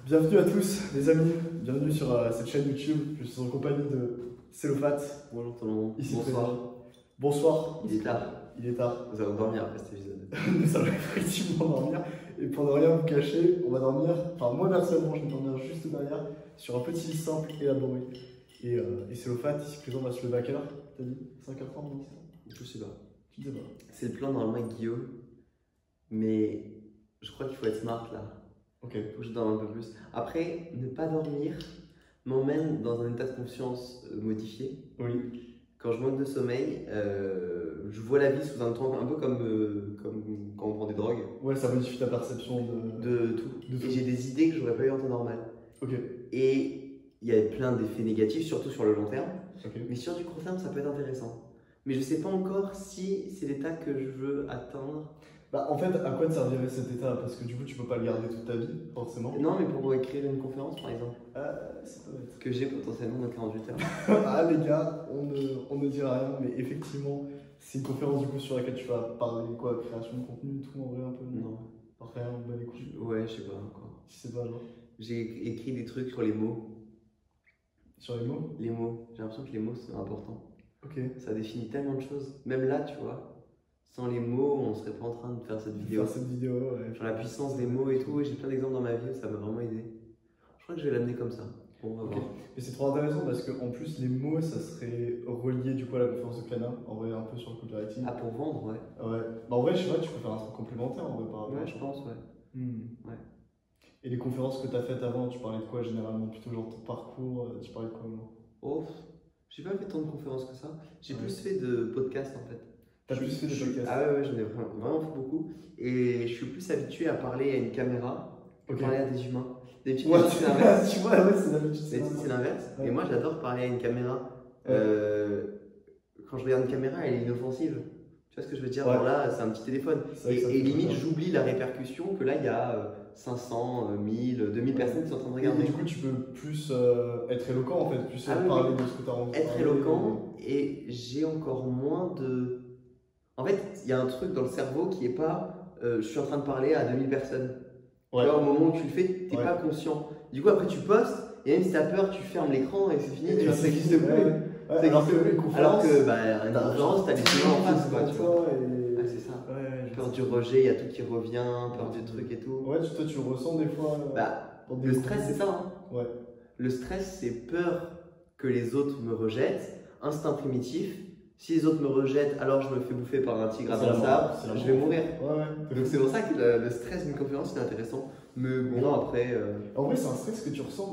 Bienvenue à tous les amis, bienvenue sur cette chaîne YouTube. Je suis en compagnie de Célophat. Bonjour tout le monde. Ici Bonsoir. présent. Bonsoir. Il est tard. Il est tard. Vous allez dormir après cet épisode. Nous allons effectivement dormir. Et pour ne rien vous cacher, on va dormir, enfin moi personnellement je vais dormir juste derrière, sur un petit lit simple élaboré. Et Célophat, ici présent, va se lever à quelle heure? T'as dit 5h30 on dit ça? Je sais pas. Tu sais pas. C'est le plan normalement avec Guillaume. Mais je crois qu'il faut être smart là. Ok. Il faut que je dorme un peu plus. Après, ne pas dormir m'emmène dans un état de conscience modifié. Oui. Quand je manque de sommeil, je vois la vie sous un temps un peu comme quand on prend des drogues. Ouais, ça modifie ta perception De tout. Et j'ai des idées que j'aurais pas eu en temps normal. Ok. Et il y a plein d'effets négatifs, surtout sur le long terme. Ok. Mais sur du court terme, ça peut être intéressant. Mais je sais pas encore si c'est l'état que je veux atteindre. Bah en fait, à quoi te servirait cet état? Parce que du coup, tu peux pas le garder toute ta vie, forcément. Non, mais pour écrire une conférence, par exemple, Ça peut être. que j'ai potentiellement dans 48 heures. Ah les gars, on ne dira rien, mais effectivement, c'est une conférence du coup sur laquelle tu vas parler quoi, création de contenu, tout en vrai un peu. Non. Rien, bonne écoute. Ouais, je sais pas encore. Tu sais pas genre. J'ai écrit des trucs sur les mots. Sur les mots? Les mots. J'ai l'impression que les mots, c'est important. Ok. Ça définit tellement de choses. Même là, tu vois, sans les mots, on serait pas en train de faire cette vidéo. Faire cette vidéo, ouais. Sur la puissance des mots et tout, et j'ai plein d'exemples dans ma vie où ça m'a vraiment aidé. Je crois que je vais l'amener comme ça. On va Ok. voir. Mais c'est trop intéressant parce qu'en plus, les mots, ça serait relié du coup à la conférence de Cana, en vrai, un peu sur le copywriting. Ah, pour vendre, ouais. Ouais. Bah en vrai, je sais pas, tu peux faire un truc complémentaire en vrai par rapport à Ouais, ça. je pense, ouais. Ouais. Ouais. Et les conférences que tu as faites avant, tu parlais de quoi généralement? Plutôt genre ton parcours, tu parlais de quoi genre? Oh, j'ai pas fait tant de conférences que ça. J'ai Ouais. plus fait de podcasts en fait. T'as plus fait de podcasts? Ah ouais, j'en ai vraiment fait beaucoup. Et je suis plus habitué à parler à une caméra que Ok. parler à des humains. D'habitude, Ouais, c'est l'inverse. tu vois, ouais, c'est l'habitude. D'habitude, c'est l'inverse. Ouais. Et moi, j'adore parler à une caméra. Ouais. Quand je regarde une caméra, elle est inoffensive. Tu vois ce que je veux dire? Ouais. Alors là, c'est un petit téléphone. C'est vrai que ça Et fait limite, peur. j'oublie la répercussion que là, il y a 500, 1000, 2000 personnes qui sont en train de Et regarder. du coup, tu peux plus être éloquent en fait, plus Ah oui, parler oui. de ce que tu as envie de Être parler. éloquent, et j'ai encore moins de. En fait, il y a un truc dans le cerveau qui est pas je suis en train de parler à 2000 personnes. Ouais. Tu vois, au moment où tu le fais, t'es Ouais. pas conscient. Du coup, après, tu postes, et même si t'as peur, tu fermes l'écran et c'est fini, tu vois, ça n'existe plus. Ouais. Ça Alors existe que plus. une conférence, Alors que, bah, une t'as conférence, t'as les gens en face, quoi, tu vois. toi Ah, c'est ça. Ouais, Peur du rejet, il y a tout qui revient, peur du truc et tout. Ouais, toi tu le ressens des fois. Bah, dans des le stress, c'est ça. Hein. Ouais. Le stress, c'est peur que les autres me rejettent, instinct primitif. Si les autres me rejettent, alors je me fais bouffer par un tigre à C'est la ça, mort, c'est la je vais mort. mourir. Ouais. Donc c'est pour ça que le stress d'une conférence, c'est intéressant. Mais bon, après. En vrai, c'est un stress que tu ressens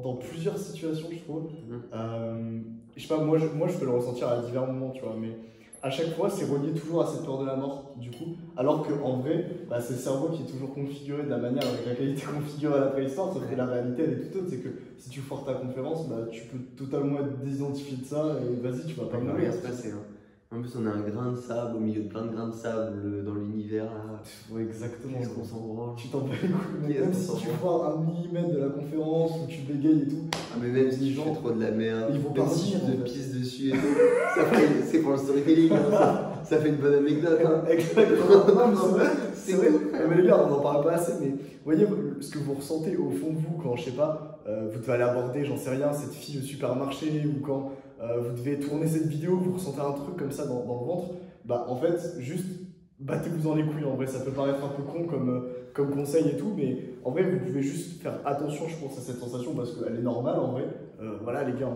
dans plusieurs situations, je trouve. Mhm. Je sais pas, moi je peux le ressentir à divers moments, tu vois, mais à chaque fois, c'est relié toujours à cette peur de la mort, du coup. Alors qu'en vrai, bah, c'est le cerveau qui est toujours configuré de la manière avec laquelle il était configuré à la préhistoire, sauf que la réalité, elle est tout autre. C'est que si tu foires ta conférence, bah, tu peux totalement être désidentifié de ça et vas-y, tu vas pas Il va mourir. rien se passer. Hein. En plus, on a un grain de sable au milieu de plein de grains de sable dans l'univers là. Ouais, exactement. Qu'est-ce qu'on s'en branle? Tu t'en bats les couilles, mais Qu'est-ce même qu'on si s'en tu branle? foires un millimètre de la conférence ou tu bégayes et tout, Ah, mais même si je fais trop de la merde, Ils vont même pas si je revenir, te en fait. pisse dessus et tout, c'est pour le storytelling. Hein, ça fait une bonne anecdote. Hein. exactement. Non, mais C'est vrai. vrai. Mais les gars, on n'en parle pas assez, mais voyez ce que vous ressentez au fond de vous quand, je sais pas, vous devez aller aborder, j'en sais rien, cette fille au supermarché ou quand vous devez tourner cette vidéo, vous ressentez un truc comme ça dans le ventre, bah en fait, juste battez-vous dans les couilles. En vrai, ça peut paraître un peu con comme conseil et tout, mais en vrai, vous pouvez juste faire attention, je pense, à cette sensation parce qu'elle est normale en vrai. Voilà, les gars,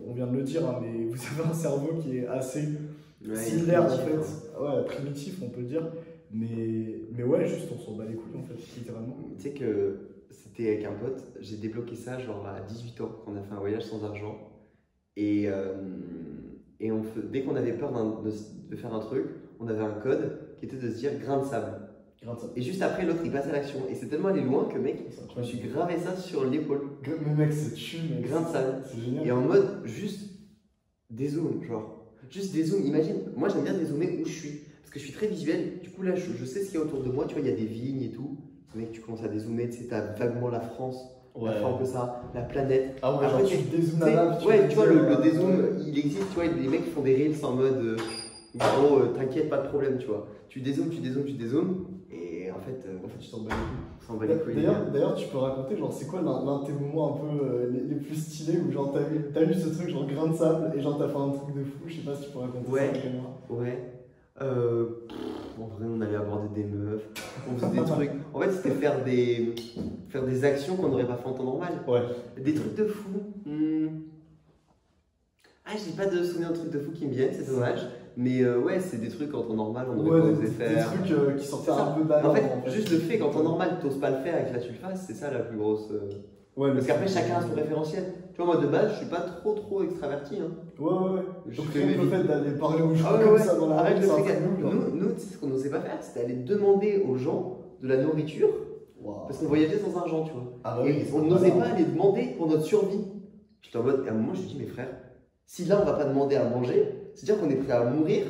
on vient de le dire, hein, mais vous avez un cerveau qui est assez similaire en fait, ouais, primitif, on peut le dire. Mais ouais, juste on s'en bat les couilles en fait, littéralement. Tu sais que c'était avec un pote, j'ai débloqué ça genre à 18 ans, quand on a fait un voyage sans argent. Et dès qu'on avait peur de faire un truc, on avait un code qui était de se dire grain de sable. Et juste après, l'autre il passe à l'action. Et c'est tellement allé loin que mec, je me suis gravé ça sur l'épaule. Mais mec, c'est tue, mec. Grain de sable. C'est génial. Et en mode juste dézoom, genre. Juste dézoom. Imagine, moi j'aime bien dézoomer où je suis. Parce que je suis très visuel. Du coup là, je sais ce qu'il y a autour de moi. Tu vois, il y a des vignes et tout. Mec, tu commences à dézoomer, tu sais, t'as vaguement la France. Ouais. La un peu ça, la planète. Ah ouais, Après, genre tu dézoomes la map. Ouais, tu vois, le dézoom, il existe, tu vois, les mecs font des reels en mode gros, t'inquiète, pas de problème, tu vois. Tu dézoomes, et en fait, je t'en bats les couilles. On s'en bat les couilles. D'ailleurs, tu peux raconter, genre, c'est quoi l'un de tes moments un peu les plus stylés où, genre, t'as eu ce truc, genre, grain de sable, et genre, t'as fait un truc de fou, je sais pas si tu peux raconter ça à la caméra. Ouais. En vrai, on allait aborder des meufs, on faisait des trucs. En fait, c'était faire des actions qu'on n'aurait pas fait en temps normal. Ouais. Des trucs de fou. Ah, j'ai pas de souvenir de trucs de fou qui me viennent, c'est dommage. Mais ouais, c'est des trucs en temps normal, on aurait pas osé faire. Des trucs qui sortaient un peu d'âge. En fait, juste le fait qu'en temps normal, t'oses pas le faire et que là tu le fasses, c'est ça la plus grosse. Ouais, parce qu'après, chacun a son référentiel. Tu vois, moi de base, je suis pas trop extraverti. Hein. Ouais. Je Donc, fais le fait d'aller parler aux gens comme ça dans la rue, c'est un truc nul. Nous, ce qu'on n'osait pas faire, c'était aller demander aux gens de la nourriture. Parce qu'on voyageait sans argent, tu vois. Ah bah oui, et on n'osait pas aller demander pour notre survie. J'étais en mode, et à un moment, je lui dis, mes frères, si là on va pas demander à manger, c'est-à-dire qu'on est prêt à mourir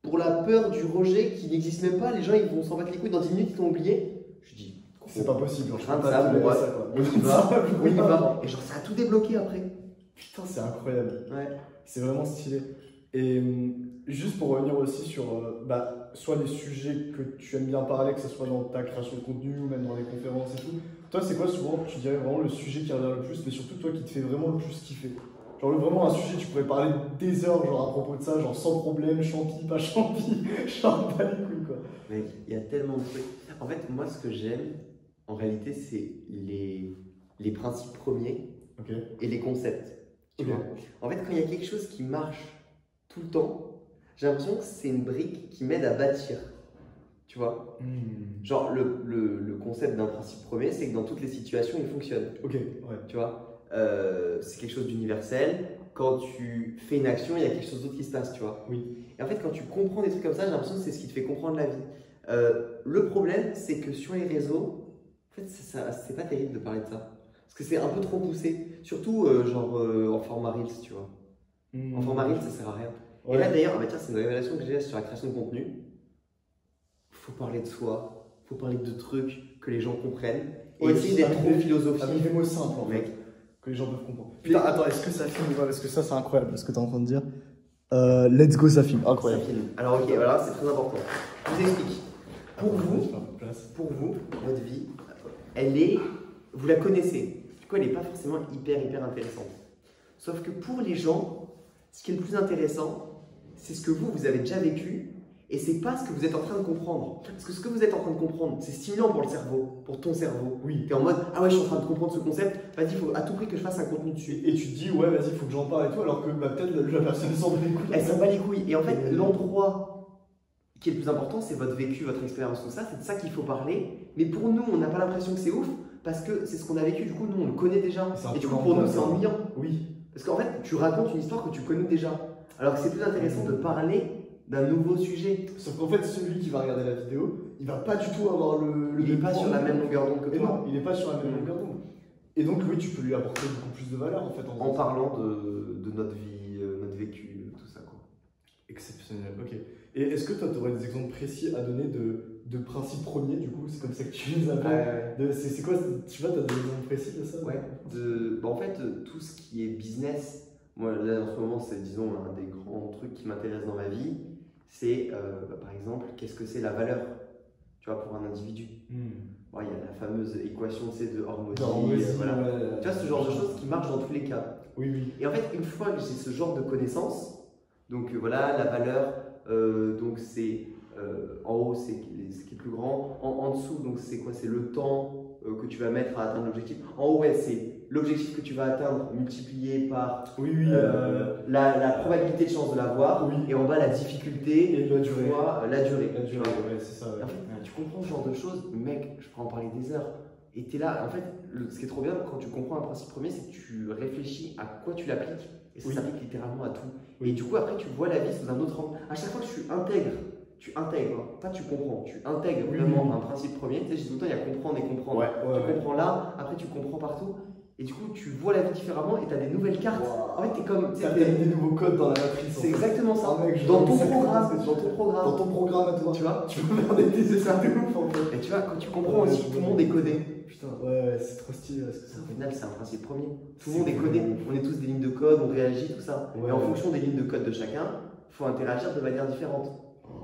pour la peur du rejet qui n'existe même pas. Les gens ils vont s'en battre les couilles, dans 10 minutes ils t'ont oublié. Je dis, c'est pas possible, on y va. Et genre, ça a tout débloqué après. Putain, c'est incroyable. Ouais. C'est vraiment stylé. Et juste pour revenir aussi sur soit les sujets que tu aimes bien parler, que ce soit dans ta création de contenu ou même dans les conférences et tout, toi c'est quoi souvent, tu dirais vraiment le sujet qui revient le plus, mais surtout toi qui te fait vraiment le plus kiffer? Genre vraiment un sujet, tu pourrais parler des heures genre à propos de ça, genre sans problème, champi, pas champi, genre pas les couilles quoi. Mec, il y a tellement de trucs. En fait, moi ce que j'aime, en réalité, c'est les principes premiers et les concepts. Tu vois. En fait, quand il y a quelque chose qui marche tout le temps, j'ai l'impression que c'est une brique qui m'aide à bâtir. Tu vois. Genre, le concept d'un principe premier, c'est que dans toutes les situations, il fonctionne. Tu vois. C'est quelque chose d'universel. Quand tu fais une action, il y a quelque chose d'autre qui se passe, tu vois. Et en fait, quand tu comprends des trucs comme ça, j'ai l'impression que c'est ce qui te fait comprendre la vie. Le problème, c'est que sur les réseaux, en fait, c'est pas terrible de parler de ça. Parce que c'est un peu trop poussé. Surtout, en format Reels, tu vois. En format Reels, ça sert à rien. Et là, d'ailleurs, tiens, c'est une révélation que j'ai sur la création de contenu. Faut parler de soi, faut parler de trucs que les gens comprennent. Et essayer d'être trop philosophique. Avec des mots simples, en fait. Que les gens peuvent comprendre. Putain, attends, est-ce que ça filme ou pas? Parce que ça, c'est incroyable, ce que tu es en train de dire. Let's go, ça filme. Incroyable. Ça filme. Alors, ok, voilà, c'est très important. Je vous explique. Pour vous, votre vie, vous la connaissez. Du coup, elle n'est pas forcément hyper intéressante. Sauf que pour les gens, ce qui est le plus intéressant, c'est ce que vous avez déjà vécu. Et c'est pas ce que vous êtes en train de comprendre. Parce que ce que vous êtes en train de comprendre, c'est stimulant pour le cerveau, pour ton cerveau. Oui. Tu es en mode, ah ouais, je suis en train de comprendre ce concept, vas-y, il faut à tout prix que je fasse un contenu dessus. Et tu te dis, ouais, vas-y, il faut que j'en parle et tout, alors que peut-être la personne s'en bat les couilles. Elle s'en bat les couilles. Et en fait, l'endroit qui est le plus important, c'est votre vécu, votre expérience, tout ça. C'est de ça qu'il faut parler. Mais pour nous, on n'a pas l'impression que c'est ouf, parce que c'est ce qu'on a vécu, du coup, nous, on le connaît déjà. Et du coup, pour nous, c'est ennuyant. Oui. Parce qu'en fait, tu racontes une histoire que tu connais déjà. Alors que c'est plus intéressant de parler d'un nouveau sujet. Sauf qu'en fait, celui qui va regarder la vidéo, il va pas du tout avoir il n'est pas sur la même longueur d'onde que toi. Non, il n'est pas sur la même longueur d'onde. Et donc, oui, tu peux lui apporter beaucoup plus de valeur en fait. En parlant de notre vie, notre vécu, tout ça quoi. Exceptionnel, ok. Et est-ce que toi, tu aurais des exemples précis à donner de principes premiers, du coup, c'est comme ça que tu les appelles c'est quoi, tu vois, tu as des exemples précis de ça? Ouais, en fait, tout ce qui est business, moi là en ce moment, c'est disons un des grands trucs qui m'intéresse dans ma vie, c'est par exemple, qu'est-ce que c'est la valeur, tu vois, pour un individu. Bon, il y a la fameuse équation de Hormozy, voilà. Tu vois, ce genre de choses qui marchent dans tous les cas. Oui. Et en fait, une fois que j'ai ce genre de connaissances, donc voilà, la valeur, donc c'est en haut, c'est ce qui est plus grand. En dessous, donc c'est quoi? C'est le temps que tu vas mettre à atteindre l'objectif. En haut, ouais, c'est l'objectif que tu vas atteindre multiplié par la probabilité de chance de l'avoir. Et en bas, la difficulté et la durée. La durée. Ouais, c'est ça. Ouais. En fait, tu comprends ce genre de choses, mec, je pourrais en parler des heures. Et tu es là, en fait, ce qui est trop bien quand tu comprends un principe premier, c'est que tu réfléchis à quoi tu l'appliques. Et ça s'applique littéralement à tout. Et du coup, après, tu vois la vie sous un autre angle. À chaque fois que tu intègres, pas tu comprends, tu intègres vraiment un principe premier. Tu sais, je dis tout le temps, il y a comprendre et comprendre. Tu comprends là, après tu comprends partout. Et du coup, tu vois la vie différemment et tu as des nouvelles cartes. En fait, tu es comme. Tu as des nouveaux codes dans la matrice. C'est exactement ça. Mec, dans ton programme. Dans ton programme à toi. Tu vois, tu peux faire des essais de ouf en fait. Et tu vois, quand tu comprends aussi que tout le monde est codé. Putain, ouais, c'est trop stylé. Au final, c'est un principe premier. Tout le monde est codé. On est tous des lignes de code, on réagit, tout ça. Et en fonction des lignes de code de chacun, il faut interagir de manière différente.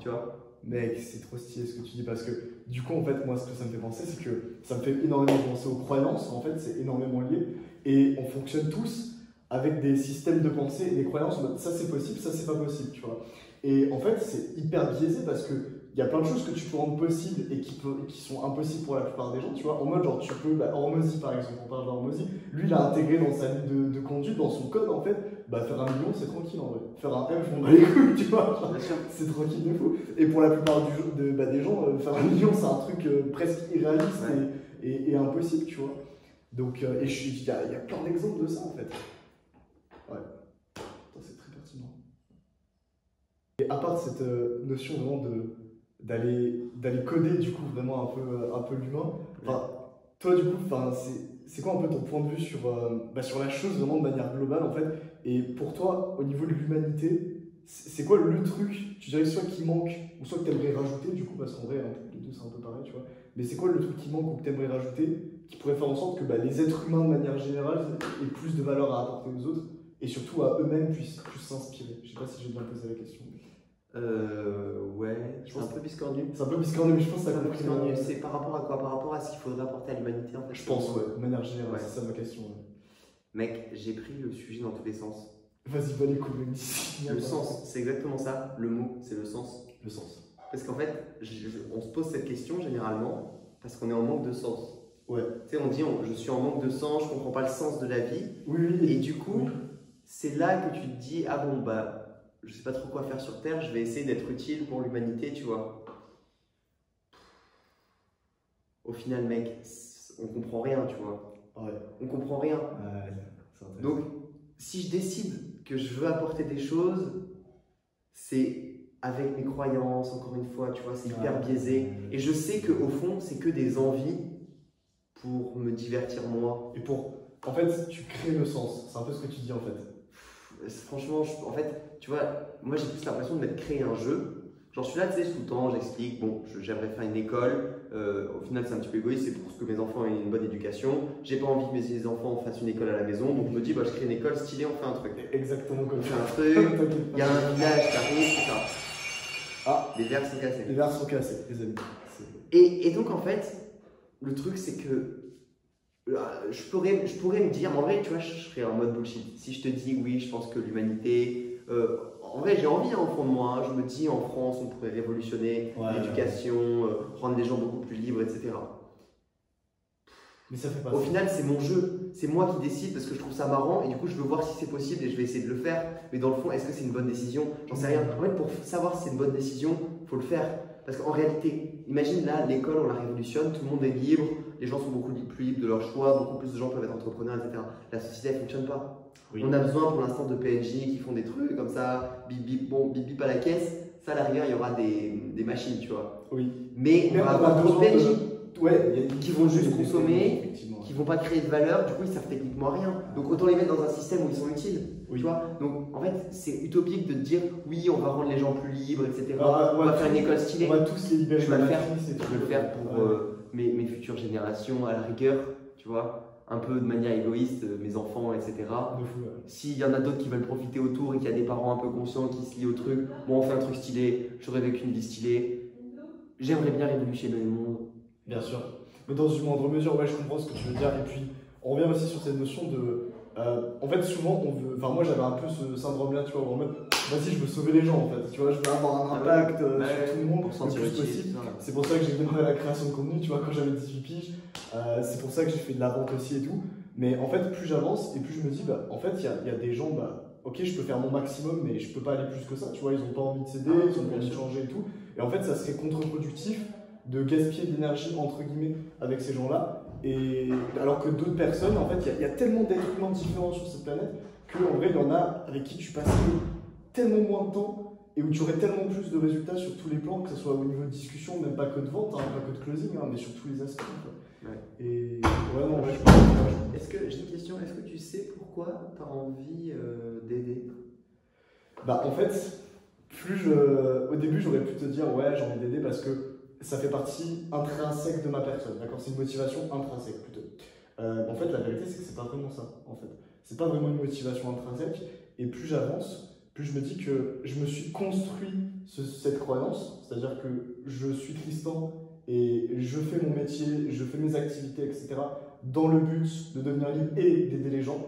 Tu vois. Mec, c'est trop stylé ce que tu dis parce que du coup, en fait, moi, ce que ça me fait penser, c'est que ça me fait énormément penser aux croyances. En fait, c'est énormément lié. Et on fonctionne tous avec des systèmes de pensée et des croyances en mode ça c'est possible, ça c'est pas possible, tu vois. Et en fait, c'est hyper biaisé parce que il y a plein de choses que tu peux rendre possibles et qui sont impossibles pour la plupart des gens, tu vois. En mode, genre, tu peux, Hormozy par exemple, on parle d'Hormozy, lui il a intégré dans sa ligne de conduite, dans son code en fait, faire 1 million c'est tranquille en vrai. Faire un M, je m'en bats les couilles, tu vois. C'est tranquille de fou. Et pour la plupart des gens, faire 1 million c'est un truc presque irréaliste et impossible, tu vois. Donc, il y a plein d'exemples de ça en fait. Ouais, c'est très pertinent. Et à part cette notion vraiment d'aller coder du coup vraiment un peu l'humain, toi du coup, c'est quoi un peu ton point de vue sur la chose vraiment de manière globale en fait? Et pour toi, au niveau de l'humanité, c'est quoi le truc, tu dirais soit qui manque, ou soit que tu aimerais rajouter du coup, parce qu'en vrai, les deux c'est un peu pareil, tu vois. Mais c'est quoi le truc qui manque ou que tu aimerais rajouter qui pourrait faire en sorte que les êtres humains de manière générale aient plus de valeur à apporter aux autres et surtout à eux-mêmes puissent s'inspirer? Je sais pas si j'ai bien posé la question. Ouais, c'est un peu biscornu. C'est un peu biscornu, mais je pense que ça comprend. C'est par rapport à quoi? Par rapport à ce qu'il faudrait apporter à l'humanité en fait. Je pense, ouais, de manière générale, c'est ça ma question. Ouais. Mec, j'ai pris le sujet dans tous les sens. Vas-y, va les coups, même d'ici. Le sens, c'est exactement ça. Le mot, c'est le sens. Le sens. Parce qu'en fait, on se pose cette question généralement parce qu'on est en manque de sens. Ouais. Tu sais, on dit je suis en manque de sens, je comprends pas le sens de la vie. Oui. Et du coup, c'est là que tu te dis ah bon, je sais pas trop quoi faire sur Terre, je vais essayer d'être utile pour l'humanité, tu vois. Au final, mec, on comprend rien, tu vois. Ouais. On comprend rien. Donc, si je décide que je veux apporter des choses, c'est avec mes croyances, encore une fois, tu vois, c'est hyper biaisé. Et je sais qu'au fond, c'est que des envies pour me divertir moi. Et en fait, tu crées le sens. C'est un peu ce que tu dis en fait. Franchement, en fait, tu vois, moi j'ai plus l'impression de m'être créé un jeu. Genre, je suis là, tu sais, tout le temps, j'explique, bon, j'aimerais faire une école. Au final, c'est un petit peu égoïste, c'est pour que mes enfants aient une bonne éducation. J'ai pas envie que mes enfants fassent une école à la maison, donc je me dis, je crée une école stylée, on fait un truc. Exactement comme ça. On fait un truc, il y a un village qui arrive, tout ça. Ah, les verres sont cassés. Les verres sont cassés, les amis. Et donc, en fait, le truc, c'est que je pourrais me dire, en vrai, tu vois, je serais en mode bullshit. Si je te dis, oui, je pense que l'humanité. En vrai, j'ai envie au fond de moi. Je me dis, en France, on pourrait révolutionner l'éducation, rendre les gens beaucoup plus libres, etc. Mais ça fait pas Au final, c'est mon jeu. C'est moi qui décide parce que je trouve ça marrant et du coup, je veux voir si c'est possible et je vais essayer de le faire. Mais dans le fond, est-ce que c'est une bonne décision? J'en sais rien. En fait, pour savoir si c'est une bonne décision, il faut le faire. Parce qu'en réalité, imagine là, l'école, on la révolutionne, tout le monde est libre, les gens sont beaucoup plus libres de leur choix, beaucoup plus de gens peuvent être entrepreneurs, etc. La société, elle ne fonctionne pas. Oui. On a besoin pour l'instant de PNJ qui font des trucs comme ça, bip bip, bon, bip bip à la caisse. Ça, à la rigueur, il y aura des machines, tu vois. Oui. Mais on va avoir trop de PNJ qui vont juste consommer, qui vont pas créer de valeur, du coup, ils servent techniquement à rien. Donc, autant les mettre dans un système où ils sont utiles. Tu vois. Donc, en fait, c'est utopique de dire oui, on va rendre les gens plus libres, etc. On va faire une école stylée. On va tous les libérer. Je vais le faire pour mes futures générations, à la rigueur, tu vois. Un peu de manière égoïste, mes enfants, etc. S'il y en a d'autres qui veulent profiter autour et qu'il y a des parents un peu conscients qui se lient au truc, bon, on fait un truc stylé, j'aurais vécu une vie stylée. J'aimerais bien révolutionner le monde. Bien sûr. Mais dans une moindre mesure, je comprends ce que tu veux dire. Et puis, on revient aussi sur cette notion de. En fait, souvent, on veut. Enfin, moi, j'avais un peu ce syndrome-là, tu vois, en mode, vas-y, je veux sauver les gens, en fait. Tu vois, je veux avoir un impact sur tout le monde le plus possible. C'est pour ça que j'ai démarré la création de contenu, tu vois, quand j'avais 18 piges. C'est pour ça que j'ai fait de la vente aussi et tout. Mais en fait, plus j'avance et plus je me dis, en fait, il y a des gens, ok, je peux faire mon maximum, mais je peux pas aller plus que ça. Tu vois, ils ont pas envie de céder, ils ont pas envie de changer et tout. Et en fait, ça serait contre-productif de gaspiller de l'énergie, entre guillemets, avec ces gens-là. Et alors que d'autres personnes, en fait, il y a tellement d'êtres humains différents sur cette planète qu'en vrai, il y en a avec qui tu passes tellement moins de temps et où tu aurais tellement plus de résultats sur tous les plans, que ce soit au niveau de discussion, même pas que de vente, pas que de closing, mais sur tous les aspects. Et vraiment, Est-ce que j'ai une question, est-ce que tu sais pourquoi tu as envie d'aider? En fait, au début, j'aurais pu te dire, j'ai envie d'aider parce que ça fait partie intrinsèque de ma personne, d'accord? C'est une motivation intrinsèque plutôt. En fait, la vérité, c'est que c'est pas vraiment ça, en fait. C'est pas vraiment une motivation intrinsèque, et plus j'avance, plus je me dis que je me suis construit cette croyance, c'est-à-dire que je suis Tristan et je fais mon métier, je fais mes activités, etc., dans le but de devenir libre et d'aider les gens.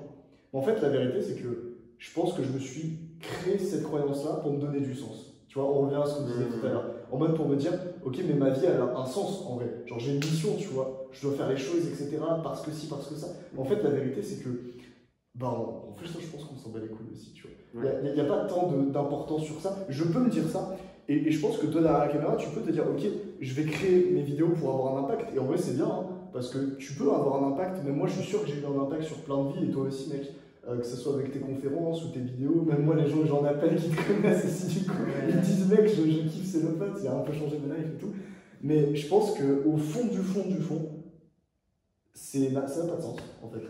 En fait, la vérité, c'est que je pense que je me suis créé cette croyance-là pour me donner du sens. Tu vois, on revient à ce qu'on disait tout à l'heure. En mode pour me dire, ok, mais ma vie, elle a un sens en vrai. Genre, j'ai une mission, tu vois. Je dois faire les choses, etc. Parce que si, parce que ça. En fait, la vérité, c'est que, bah, en fait, ça, je pense qu'on s'en bat les couilles aussi, tu vois. Il n'y a pas tant d'importance sur ça. Je peux me dire ça. Et je pense que toi, derrière la caméra, tu peux te dire, ok, je vais créer mes vidéos pour avoir un impact. Et en vrai, c'est bien, hein, parce que tu peux avoir un impact. Même moi, je suis sûr que j'ai eu un impact sur plein de vies, et toi aussi, mec. Que ce soit avec tes conférences ou tes vidéos, même moi, les gens que j'en appelle qui te connaissent aussi, du coup, ils me disent, mec, je kiffe ces potes, il a un peu changé ma life et tout. Mais je pense qu'au fond du fond du fond, ça n'a pas de sens, en fait.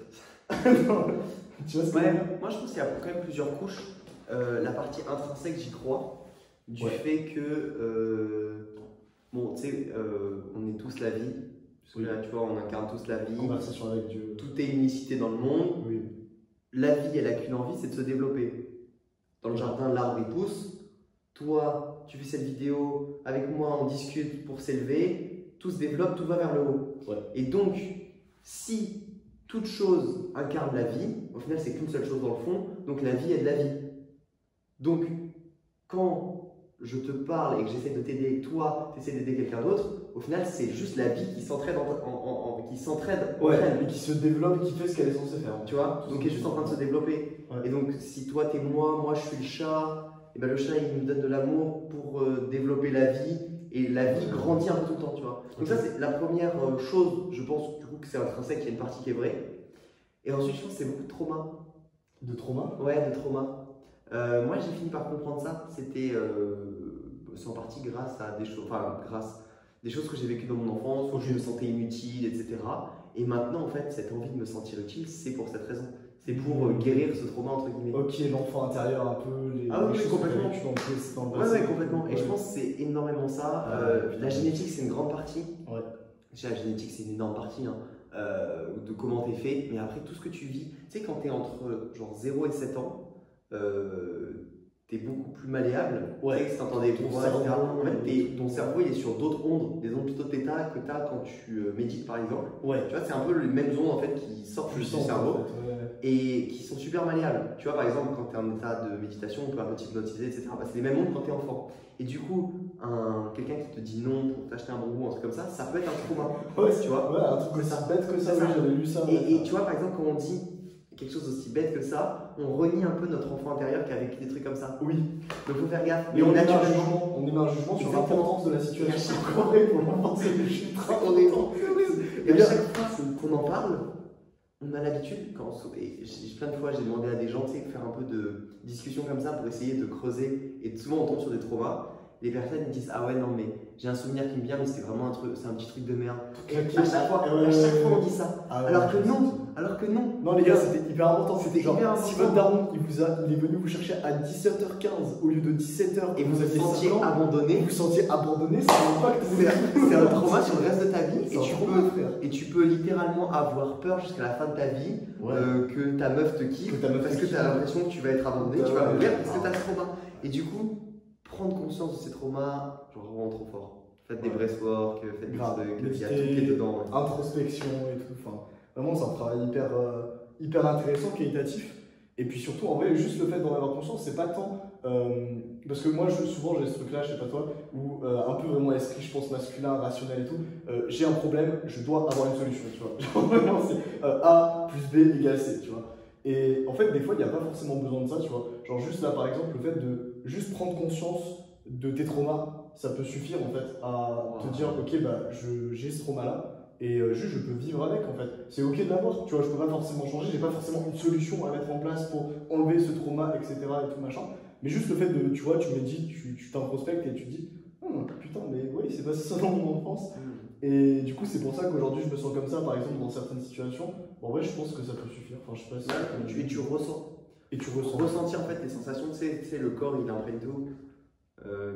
Tu vois ce que je veux dire? Moi, je pense qu'il y a quand même plusieurs couches. La partie intrinsèque, j'y crois, du fait que, bon, tu sais, on est tous la vie. Parce que là, tu vois, on incarne tous la vie. Conversation avec Dieu. Tout est unicité dans le monde. Oui. La vie, elle a qu'une envie, c'est de se développer. Dans le jardin, l'arbre, il pousse. Toi, tu fais cette vidéo, avec moi, on discute pour s'élever. Tout se développe, tout va vers le haut. Ouais. Et donc, si toute chose incarne la vie, au final, c'est qu'une seule chose dans le fond, donc la vie est de la vie. Donc, quand je te parle et que j'essaie de t'aider, toi, tu essaies d'aider quelqu'un d'autre, au final, c'est juste la vie qui s'entraide qui s'entraide entre elles. Et qui se développe, qui fait ce qu'elle est censée faire. Tu vois, donc qui est juste en train de se développer. Ouais. Et donc, si toi, t'es moi je suis le chat, et ben le chat, il me donne de l'amour pour développer la vie, et la vie grandit un peu tout le temps, tu vois. Donc ça, c'est la première chose, je pense, du coup, que c'est intrinsèque, qu'il y a une partie qui est vraie. Et ensuite, je pense que c'est beaucoup de trauma. De trauma? Ouais, de trauma. Moi, j'ai fini par comprendre ça. C'est en partie grâce à des choses, des choses que j'ai vécues dans mon enfance, où je me sentais inutile, etc. Et maintenant, en fait, cette envie de me sentir utile, c'est pour cette raison. C'est pour guérir ce trauma, entre guillemets. Ok, l'enfant intérieur, un peu, les choses complètement. Ouais, complètement. Et je pense que c'est énormément ça. La génétique, c'est une grande partie. Ouais. Déjà, la génétique, c'est une énorme partie hein, de comment t'es fait. Mais après, tout ce que tu vis, tu sais, quand t'es entre genre 0 et 7 ans, t'es beaucoup plus malléable. Ouais. Tu sais, si t'entends des voix, etc. En fait, ton cerveau, il est sur d'autres ondes, des ondes plutôt θ que t'as quand tu médites, par exemple. Ouais. Tu vois, c'est un peu les mêmes ondes en fait qui sortent du cerveau. En fait, et qui sont super malléables. Tu vois, par exemple, quand tu es en état de méditation, on peut un peu t'hypnotiser, etc. Bah, c'est les mêmes ondes quand tu es enfant. Et du coup, quelqu'un qui te dit non pour t'acheter un bonbon, un truc comme ça peut être un trauma. Ouais, tu vois. Ouais, un truc aussi bête que ça, j'avais lu ça. Et tu vois, par exemple, quand on dit quelque chose aussi bête que ça, on renie un peu notre enfant intérieur qui a vécu des trucs comme ça. Oui. Donc, il faut faire gaffe. Mais on émet un jugement sur l'importance de la situation. Pour l'enfant, c'est et à chaque fois qu'on en parle, on a l'habitude, et plein de fois j'ai demandé à des gens de faire un peu de discussion comme ça pour essayer de creuser, et souvent on tombe sur des traumas. Les personnes me disent ah ouais non mais j'ai un souvenir qui me vient mais c'était vraiment un truc, c'est un petit truc de merde. À chaque fois on dit ça. Alors que non. Non les gars, c'était hyper important. C'était hyper important. Si votre daron il est venu vous chercher à 17h15 au lieu de 17h et vous vous sentiez abandonné, c'est un trauma sur le reste de ta vie et tu peux littéralement avoir peur jusqu'à la fin de ta vie que ta meuf te kiffe parce que tu as l'impression que tu vas être abandonné, tu vas mourir parce que tu as ce trauma. Et du coup, prendre conscience de ces traumas, genre vraiment trop fort. Faites des breathwork, faites des trucs, il y a tout qui est dedans. Introspection et tout. Enfin, vraiment, c'est un travail hyper intéressant, qualitatif. Et puis surtout, en vrai, juste le fait d'en avoir conscience, c'est pas tant. Parce que moi, souvent, j'ai ce truc-là, je sais pas toi, où un peu vraiment esprit, je pense, masculin, rationnel et tout. J'ai un problème, je dois avoir une solution, tu vois. Genre, vraiment, c'est A plus B égale C, tu vois. Et en fait, des fois, il n'y a pas forcément besoin de ça, tu vois. Genre, juste là, par exemple, le fait de juste prendre conscience de tes traumas, ça peut suffire en fait à te dire, ok, bah, j'ai ce trauma-là, et juste je peux vivre avec en fait. C'est ok de l'avoir, tu vois, je peux pas forcément changer, j'ai pas forcément une solution à mettre en place pour enlever ce trauma, etc. et tout machin. Mais juste le fait de, tu vois, tu médites, tu t'introspectes et tu te dis, putain, mais oui, c'est passé ça dans mon enfance. Et du coup, c'est pour ça qu'aujourd'hui, je me sens comme ça, par exemple, dans certaines situations. En vrai, je pense que ça peut suffire. Enfin, je sais pas si tu ressens. Et tu ressens. Ressentir en fait les sensations, tu sais, le corps il est en fait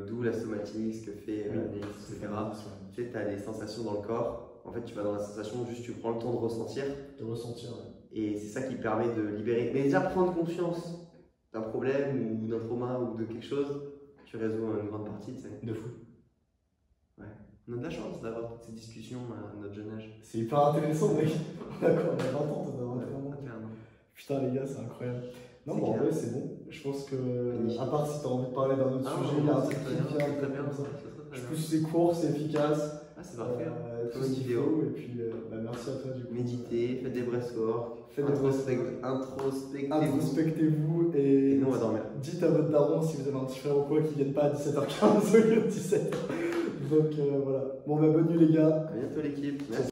d'où la somatique, ce que fait etc. Tu sais, tu as des sensations dans le corps. En fait, tu vas dans la sensation, juste tu prends le temps de ressentir. De ressentir, Et c'est ça qui permet de libérer. Mais déjà, prendre conscience d'un problème ou d'un trauma ou de quelque chose, tu résous une grande partie, tu sais. De fou. Ouais. On a de la chance d'avoir toutes ces discussions à notre jeune âge. C'est hyper intéressant, mec. D'accord, on a 20 ans, t'en as 21 ans. Clairement. Putain, les gars, c'est incroyable. Non, C'est bon, en clair. vrai, c'est bon. Je pense que, Magnifique. à part si t'as envie de parler d'un autre sujet, il y a un truc qui me vient très bien. comme ça. Très Je bien. pense que c'est court, c'est efficace. Ah, c'est parfait. Tout Bonne ce qu'il vidéo. faut. Et puis, bah, merci à toi, du coup. Méditez, faites des breathwork, Faites des introspectez-vous. Introspectez-vous et Et nous, on va dormir. dites à votre daron si vous avez un petit frère ou quoi qui vienne pas à 17h15 au lieu de 17h. Donc voilà. Bon, bah, bonne nuit, les gars. À bientôt, l'équipe. Merci.